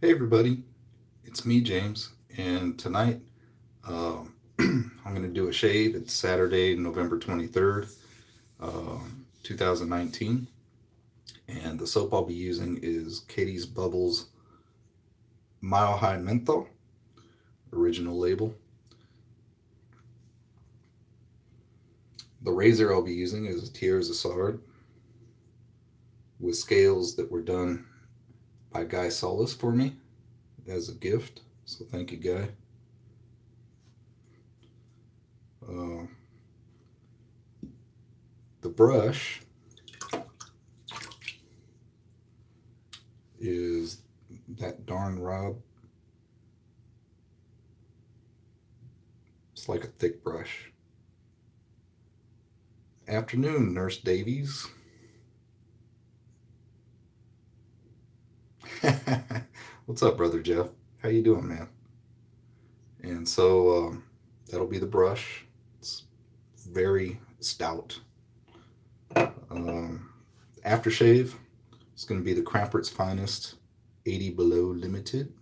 Hey everybody, it's me James, and tonight I'm going to do a shave. It's Saturday, November 23rd, 2019, and the soap I'll be using is Katie's Bubbles Mile High Menthol, original label. The razor I'll be using is Tiers Assard with scales that were done by Guy Solis for me as a gift. So thank you, Guy. Uh, the brush is that darn Rob. It's like a thick brush. Afternoon, Nurse Davies. What's up, brother Jeff? How you doing, man? And so that'll be the brush. It's very stout. Um, Aftershave. It's going to be the Crampert's Finest 80 Below Limited.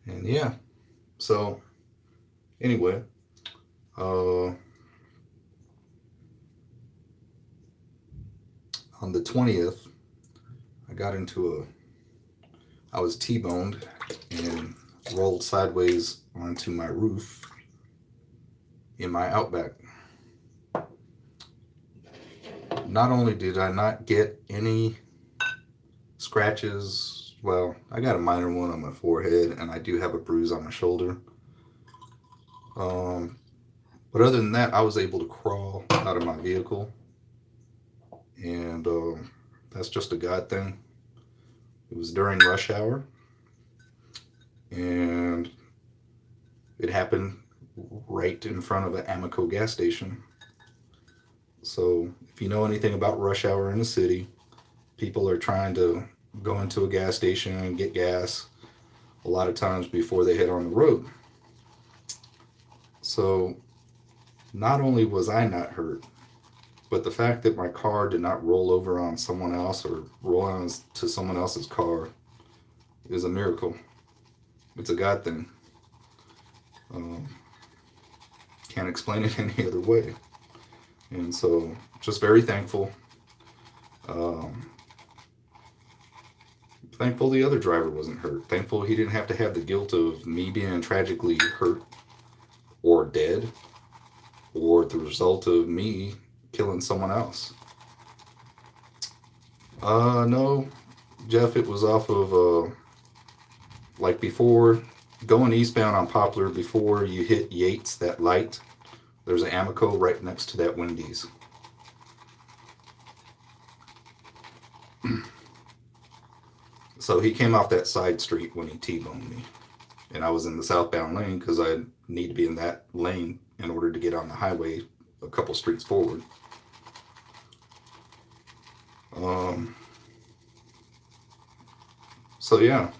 And yeah, so anyway, uh, on the 20th, I got into I was T-boned and rolled sideways onto my roof in my Outback. Not only did I not get any scratches, well, I got a minor one on my forehead and I do have a bruise on my shoulder. Um, but other than that, I was able to crawl out of my vehicle, and that's just a God thing. It was during rush hour, and it happened right in front of an Amoco gas station. So, if you know anything about rush hour in the city, people are trying to go into a gas station and get gas a lot of times before they head on the road. So, not only was I not hurt, but the fact that my car did not roll over on someone else or roll onto someone else's car is a miracle. It's a God thing. Um, can't explain it any other way. And so, just very thankful. Um, Thankful the other driver wasn't hurt. Thankful he didn't have to have the guilt of me being tragically hurt or dead or the result of me killing someone else. No, Jeff, it was off of, like before going eastbound on Poplar, before you hit Yates, that light, there's an Amoco right next to that Wendy's. So he came off that side street when he T-boned me. And I was in the southbound lane because I need to be in that lane in order to get on the highway a couple streets forward. Um, so yeah,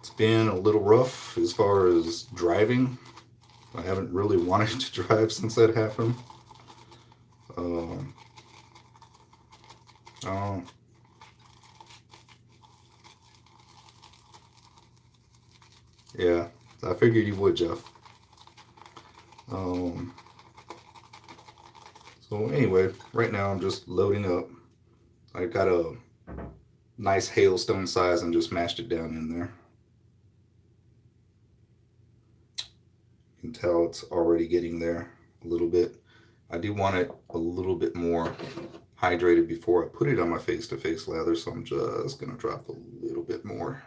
it's been a little rough as far as driving. I haven't really wanted to drive since that happened. Um, oh, yeah, I figured you would, Jeff. Um, so anyway, right now I'm just loading up. I got a nice hailstone size and just mashed it down in there. You can tell it's already getting there a little bit. I do want it a little bit more hydrated before I put it on my face to face lather, so I'm just gonna drop a little bit more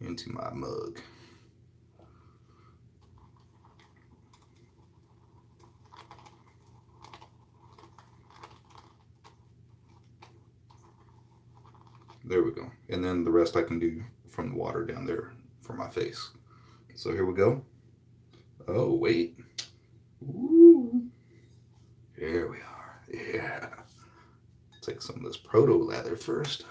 into my mug. There we go. And then the rest I can do from the water down there for my face. So here we go. Oh, wait. Ooh. Here we are. Yeah. Take some of this proto lather first.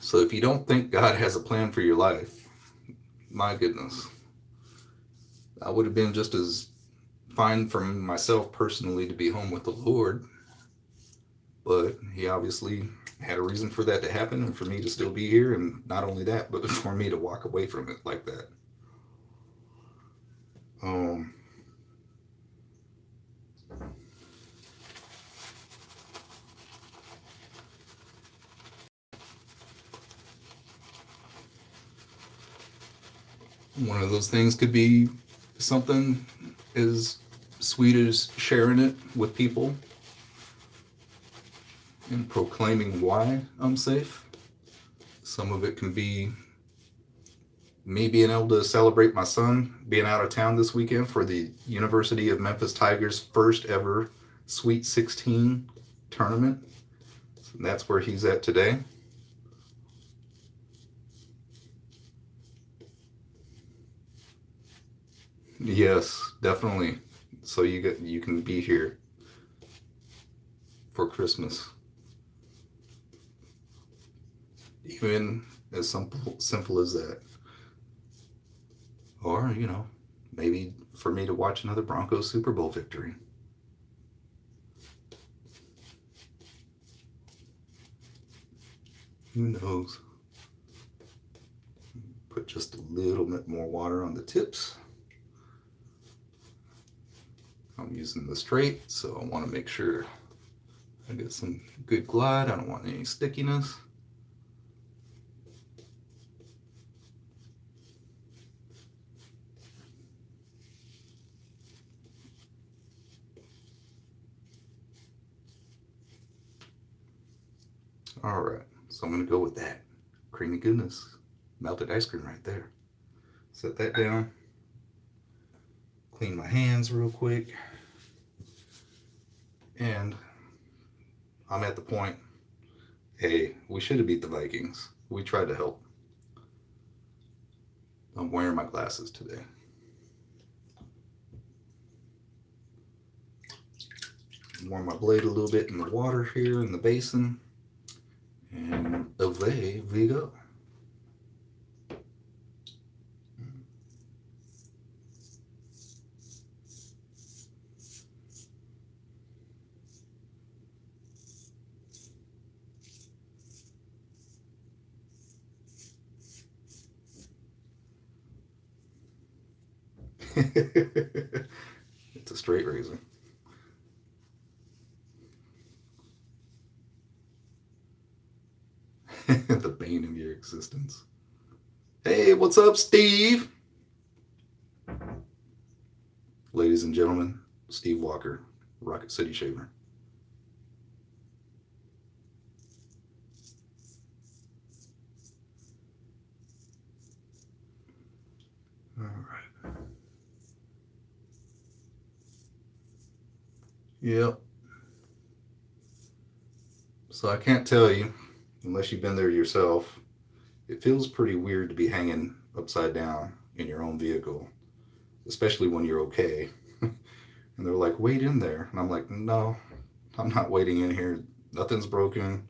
So if you don't think God has a plan for your life, my goodness, I would have been just as fine for myself personally to be home with the Lord, but He obviously had a reason for that to happen and for me to still be here, and not only that, but for me to walk away from it like that. Um, One of those things could be something as sweet as sharing it with people and proclaiming why I'm safe. Some of it can be me being able to celebrate my son being out of town this weekend for the University of Memphis Tigers' first ever Sweet 16 tournament. So that's where he's at today. Yes, definitely. So you can be here for Christmas. Even as simple as that. Or, maybe for me to watch another Broncos Super Bowl victory. Who knows? Put just a little bit more water on the tips. I'm using the straight, so I want to make sure I get some good glide. I don't want any stickiness. All right, so I'm going to go with that. Creamy goodness. Melted ice cream right there. Set that down. Clean my hands real quick. And I'm at the point, hey, we should have beat the Vikings. We tried to help. I'm wearing my glasses today. Warm my blade a little bit in the water here in the basin. And away we go. It's a straight razor. The bane of your existence. Hey, what's up, Steve? Ladies and gentlemen, Steve Walker, Rocket City Shaver. All right. Yep. So I can't tell you, unless you've been there yourself, it feels pretty weird to be hanging upside down in your own vehicle, especially when you're okay. And they're like, wait in there. And I'm like, no, I'm not waiting in here. Nothing's broken.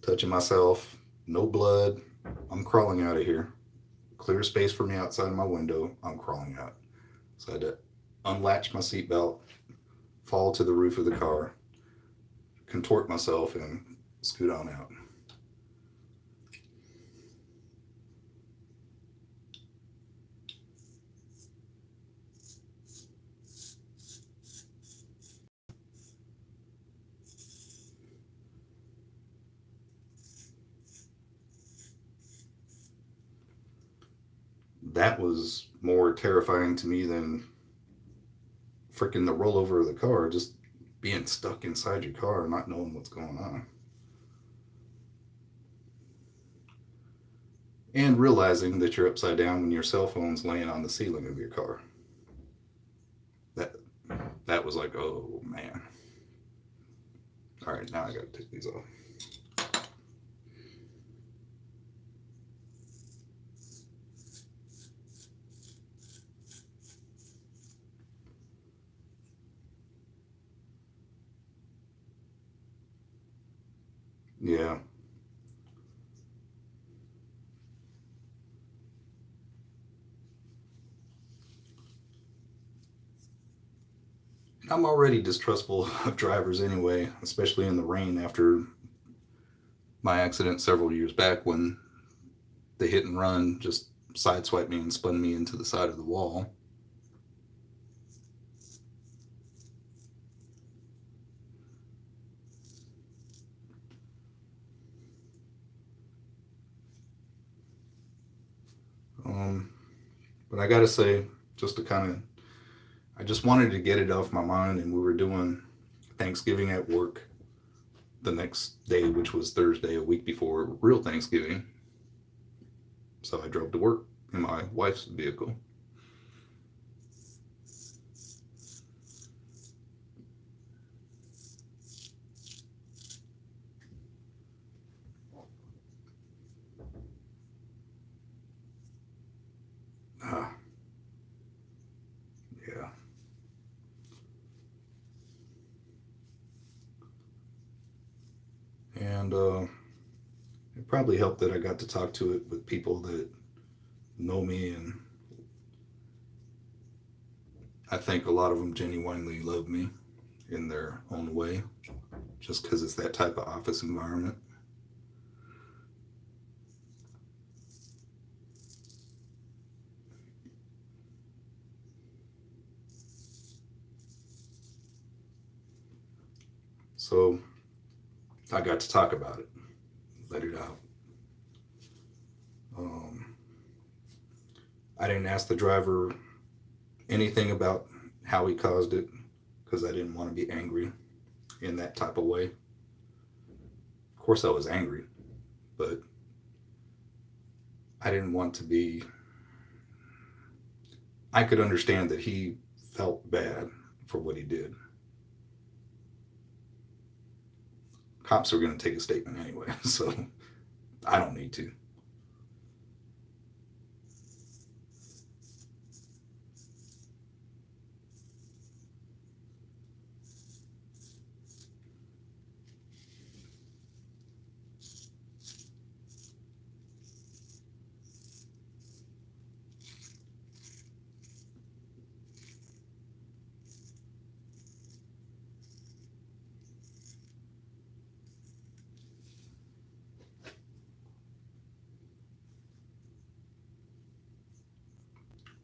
Touching myself. No blood. I'm crawling out of here. Clear space for me outside my window. I'm crawling out. So I had to unlatch my seatbelt, fall to the roof of the car, contort myself, and scoot on out. That was more terrifying to me than freaking the rollover of the car, just being stuck inside your car and not knowing what's going on. And realizing that you're upside down when your cell phone's laying on the ceiling of your car. That was like, oh man. All right, now I gotta take these off. Yeah. I'm already distrustful of drivers anyway, especially in the rain after my accident several years back when the hit and run just sideswiped me and spun me into the side of the wall. Um, but I gotta say, just to kind of, I just wanted to get it off my mind, and we were doing Thanksgiving at work the next day, which was Thursday, a week before real Thanksgiving. So I drove to work in my wife's vehicle. Ah, yeah. And it probably helped that I got to talk to it with people that know me, and I think a lot of them genuinely love me in their own way, just because it's that type of office environment. So I got to talk about it, let it out. Um, I didn't ask the driver anything about how he caused it because I didn't want to be angry in that type of way. Of course, I was angry, but I didn't want to be. I could understand that he felt bad for what he did. Cops are going to take a statement anyway, so I don't need to.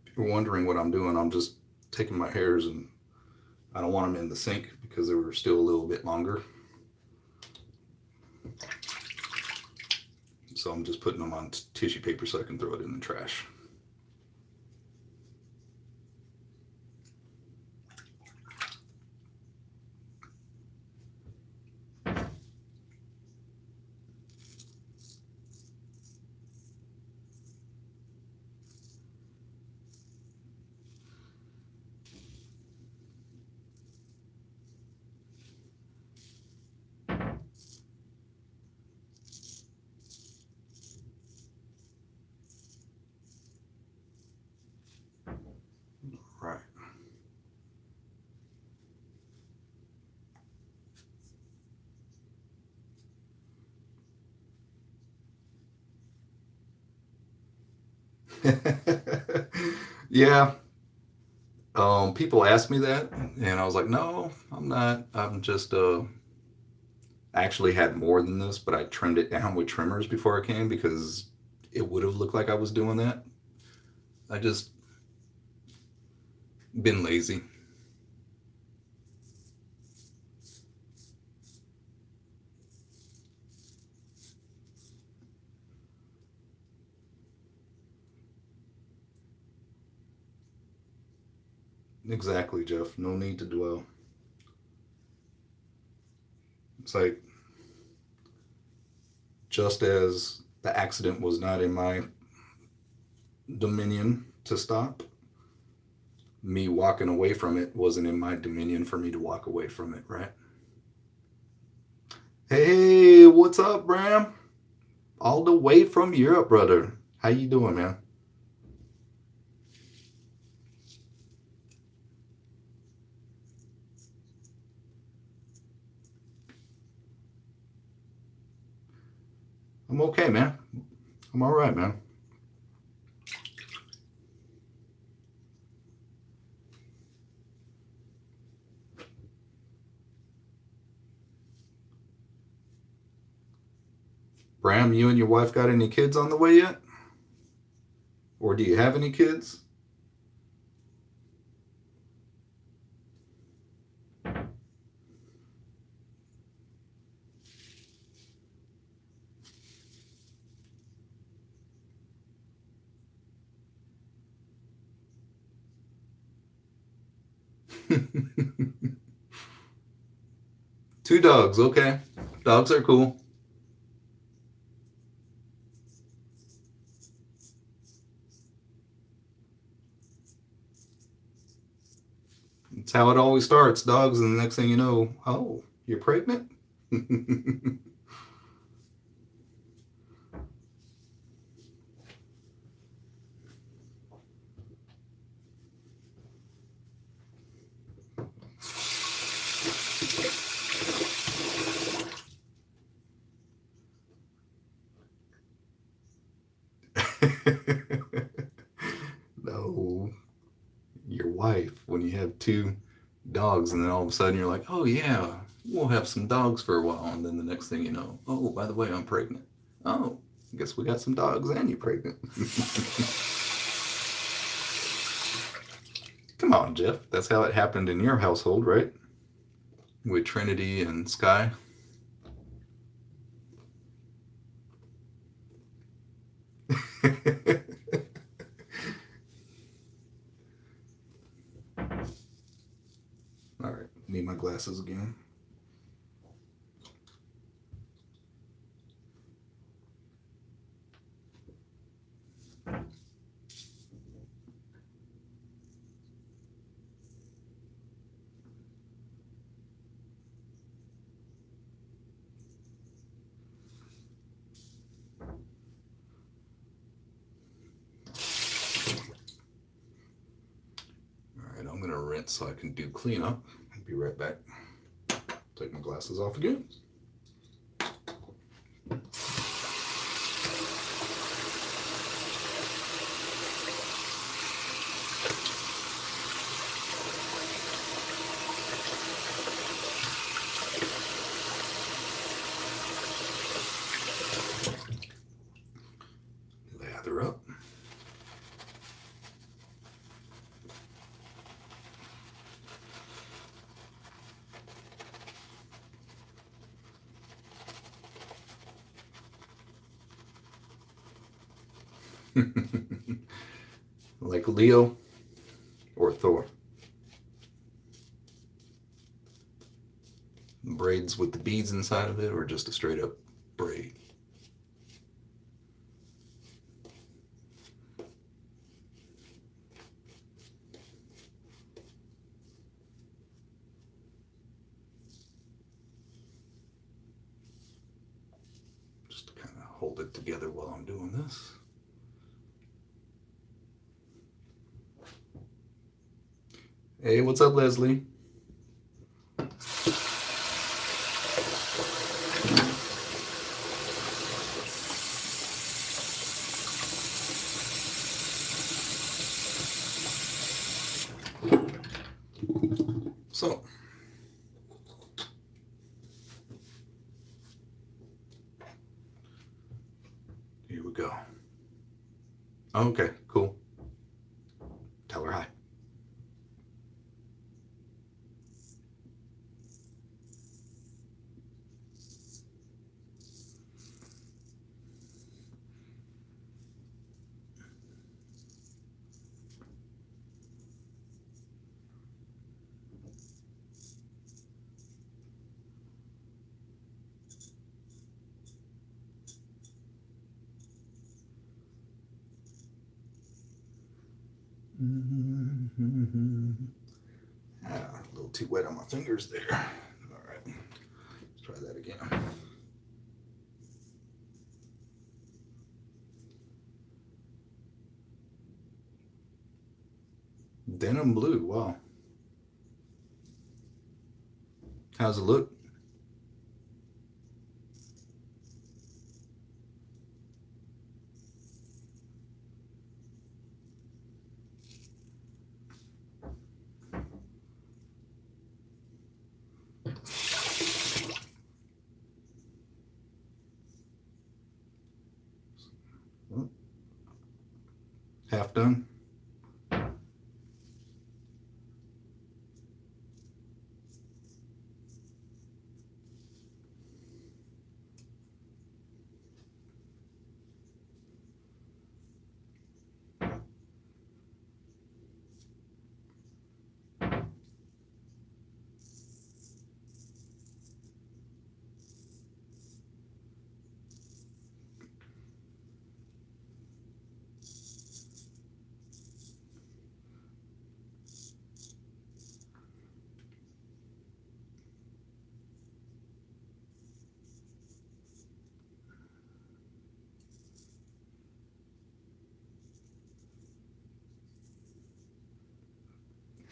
If you're wondering what I'm doing, I'm just taking my hairs and I don't want them in the sink because they were still a little bit longer. So I'm just putting them on tissue paper so I can throw it in the trash. Right. Yeah. People ask me that, and I was like, no, I'm not. I'm just I actually had more than this, but I trimmed it down with trimmers before I came because it would have looked like I was doing that. I just been lazy. Exactly, Jeff. No need to dwell. It's like just as the accident was not in my dominion to stop, me walking away from it wasn't in my dominion for me to walk away from it, right? Hey, what's up, Bram? All the way from Europe, brother. How you doing, man? I'm okay, man. I'm all right, man. Bram, you and your wife got any kids on the way yet? Or do you have any kids? Two dogs, okay. Dogs are cool. It's how it always starts, dogs, and the next thing you know, oh, you're pregnant? No, your wife, when you have two dogs, and then all of a sudden you're like, oh yeah, we'll have some dogs for a while, and then the next thing you know, oh, by the way, I'm pregnant. Oh, I guess we got some dogs and you're pregnant. Come on, Jeff. That's how it happened in your household, right? With Trinity and Sky. All right, need my glasses again. All right, I'm gonna rinse so I can do cleanup. I'll be right back. Take my glasses off again. Lather up. Like Leo or Thor. Braids with the beads inside of it, or just a straight up braid? Just to kind of hold it together while I'm doing this. Hey, what's up, Leslie? So, here we go. Okay, cool. Tell her hi. Ah, a little too wet on my fingers there. All right, let's try that again. Denim blue, wow. How's it look? Half done.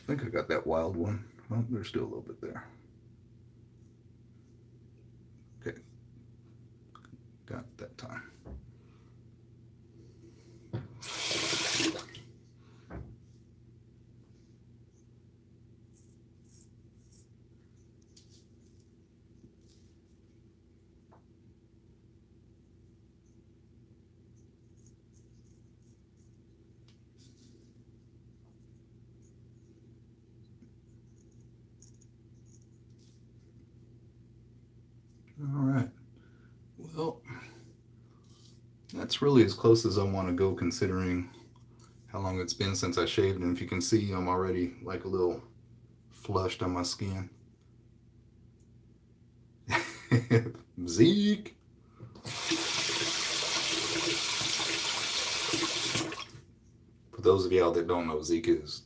I think I got that wild one. Well, there's still a little bit there. Okay. Got it that time. All right. Well, that's really as close as I want to go considering how long it's been since I shaved. And if you can see, I'm already like a little flushed on my skin. Zeke. For those of y'all that don't know, Zeke is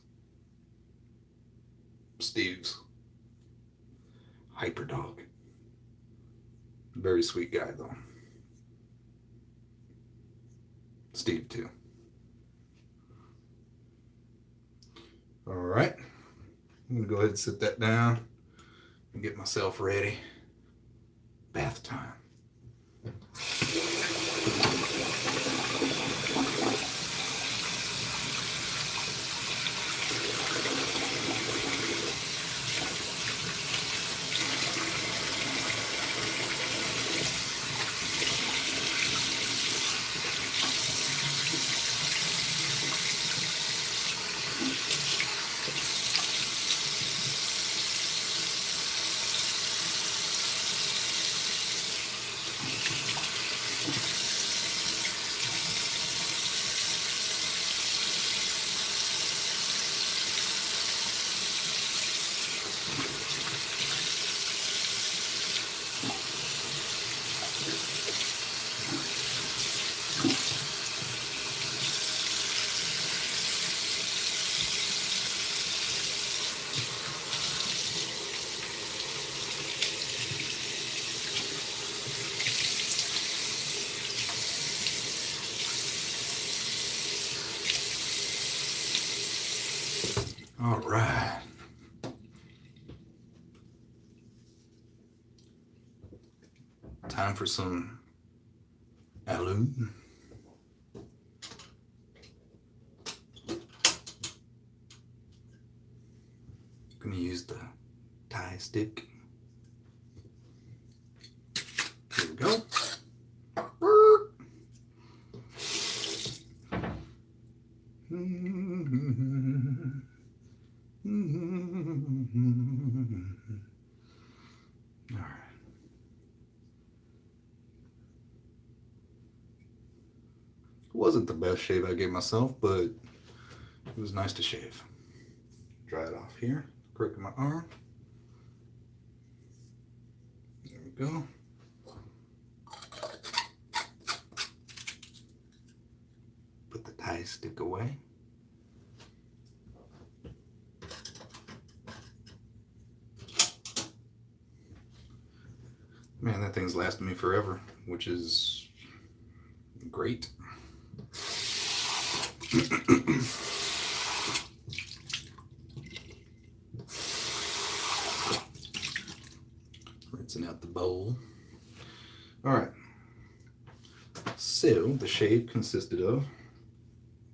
Steve's hyper dog. Very sweet guy, though. Steve, too. All right. I'm going to go ahead and sit that down and get myself ready. Bath time. All right. Time for some alum. Gonna use the tie stick. Here we go. All right. It wasn't the best shave I gave myself, but it was nice to shave. Dry it off here. Crook my arm. There we go. Put the tie stick away. Man, that thing's lasted me forever, which is great. Rinsing out the bowl. All right. So the shave consisted of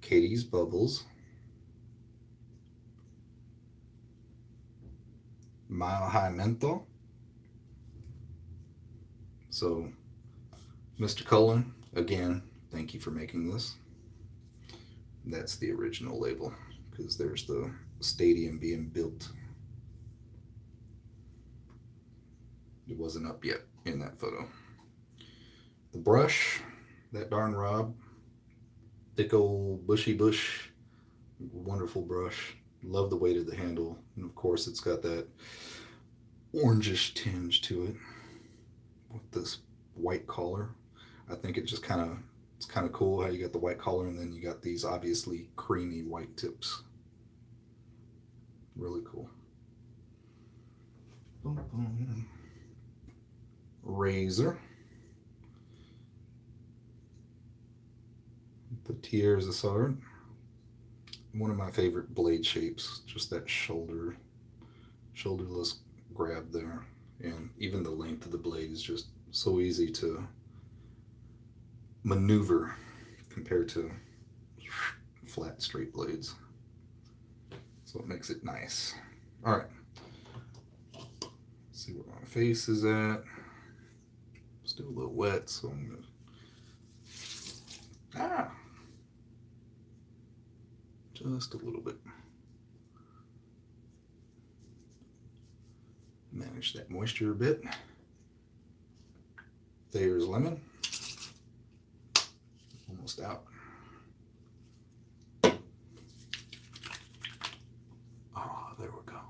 Katie's Bubbles, Mile High Menthol. So, Mr. Cullen, again, thank you for making this. That's the original label, because there's the stadium being built. It wasn't up yet in that photo. The brush, that darn Rob, thick old bushy bush, wonderful brush. Love the weight of the handle, and of course it's got that orangish tinge to it with this white collar. I think it just it's kind of cool how you got the white collar and then you got these obviously creamy white tips. Really cool. Razor. The Tiers Assard. One of my favorite blade shapes. Just that shoulderless grab there. And even the length of the blade is just so easy to maneuver compared to flat straight blades. So it makes it nice. All right. Let's see where my face is at. Still a little wet, so I'm gonna just a little bit. Manage that moisture a bit. Thayer's lemon. Almost out. Oh, there we go.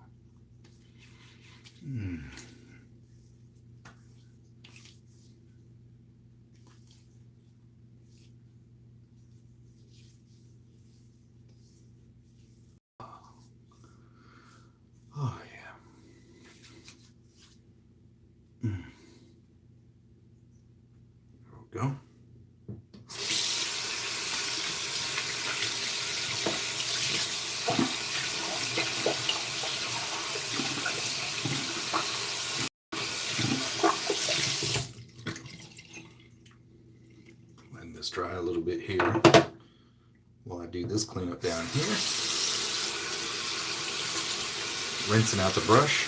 Oh, yeah. There we go. Letting this dry a little bit here while I do this cleanup down here. Rinsing out the brush.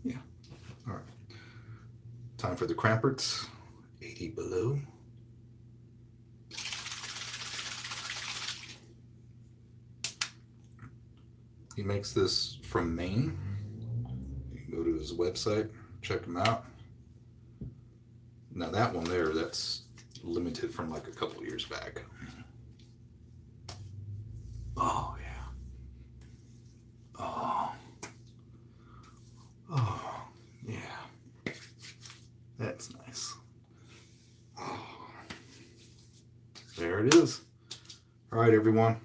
Yeah. All right. Time for the Cramperts. 80 below. He makes this from Maine. You can go to his website, check him out. Now that one there, that's limited from like a couple years back. Oh, yeah. Oh, yeah. That's nice. Oh. There it is. All right, everyone.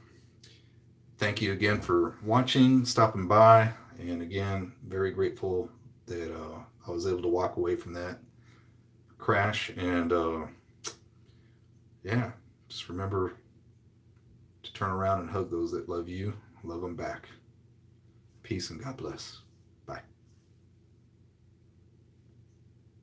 Thank you again for watching, stopping by. And again, very grateful that I was able to walk away from that crash. And yeah, just remember to turn around and hug those that love you. Love them back. Peace and God bless. Bye.